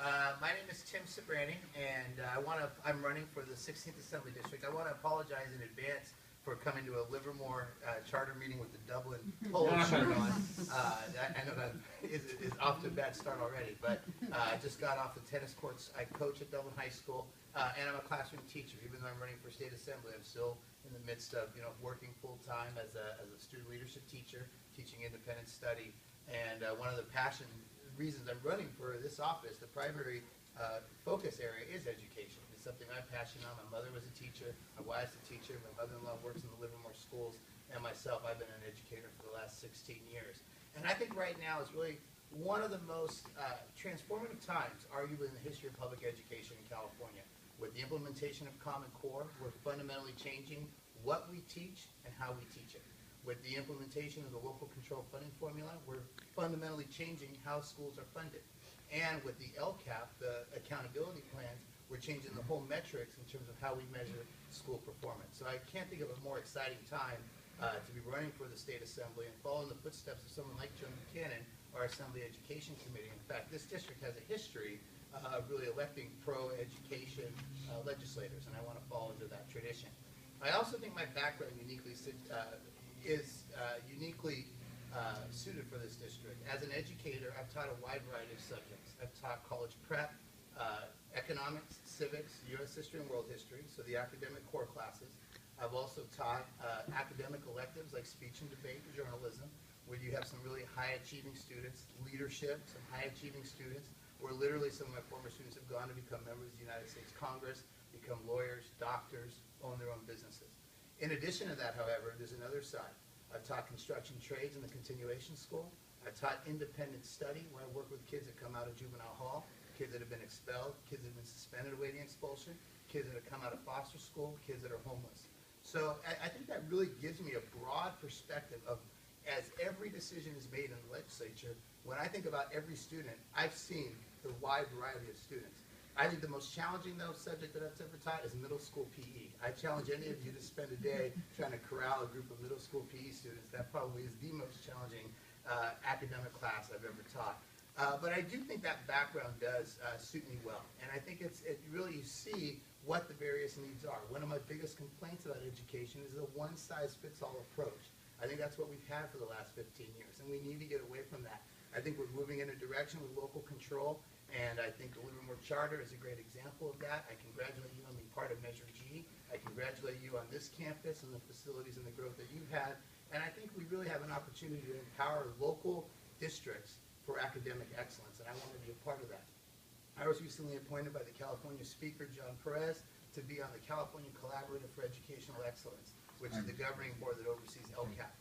My name is Tim Sbranti, and I'm running for the 16th Assembly District. I want to apologize in advance for coming to a Livermore charter meeting with the Dublin polo shirt on. I know that is off to a bad start already, but I just got off the tennis courts. I coach at Dublin High School, and I'm a classroom teacher. Even though I'm running for state assembly, I'm still in the midst of working full time as a student leadership teacher, teaching independent study. And one of the reasons I'm running for this office, the primary focus area is education. It's something I'm passionate on. My mother was a teacher, my wife's a teacher, my mother-in-law works in the Livermore schools, and myself, I've been an educator for the last 16 years. And I think right now is really one of the most transformative times, arguably in the history of public education in California. With the implementation of Common Core, we're fundamentally changing what we teach and how we teach it. With the implementation of the local control funding formula, we're fundamentally changing how schools are funded. And with the LCAP, the accountability plans, we're changing the whole metrics in terms of how we measure school performance. So I can't think of a more exciting time to be running for the state assembly and following the footsteps of someone like Joe Buchanan, our Assembly Education Committee. In fact, this district has a history of really electing pro-education legislators, and I want to follow into that tradition. I also think my background is uniquely suited for this district. As an educator, I've taught a wide variety of subjects. I've taught college prep, economics, civics, U.S. history and world history, so the academic core classes. I've also taught academic electives like speech and debate and journalism, where you have some really high-achieving students, leadership, some high-achieving students, where literally some of my former students have gone to become members of the United States Congress, become lawyers, doctors, own their own businesses. In addition to that, however, there's another side. I've taught construction trades in the continuation school. I've taught independent study, where I work with kids that come out of juvenile hall, kids that have been expelled, kids that have been suspended awaiting expulsion, kids that have come out of foster school, kids that are homeless. So I think that really gives me a broad perspective of, as every decision is made in the legislature, when I think about every student, I've seen the wide variety of students. I think the most challenging, though, subject that I've ever taught is middle school PE. I challenge any of you to spend a day trying to corral a group of middle school PE students. That probably is the most challenging academic class I've ever taught. But I do think that background does suit me well. And I think you see what the various needs are. One of my biggest complaints about education is the one-size-fits-all approach. I think that's what we've had for the last 15 years, and we need to get away from that. I think we're moving in a direction with local control, and I think the Livermore Charter is a great example of that. I congratulate you on being part of Measure G. I congratulate you on this campus and the facilities and the growth that you've had. And I think we really have an opportunity to empower local districts for academic excellence, and I want to be a part of that. I was recently appointed by the California Speaker, John Perez, to be on the California Collaborative for Educational Excellence, which is the governing board that oversees LCAP.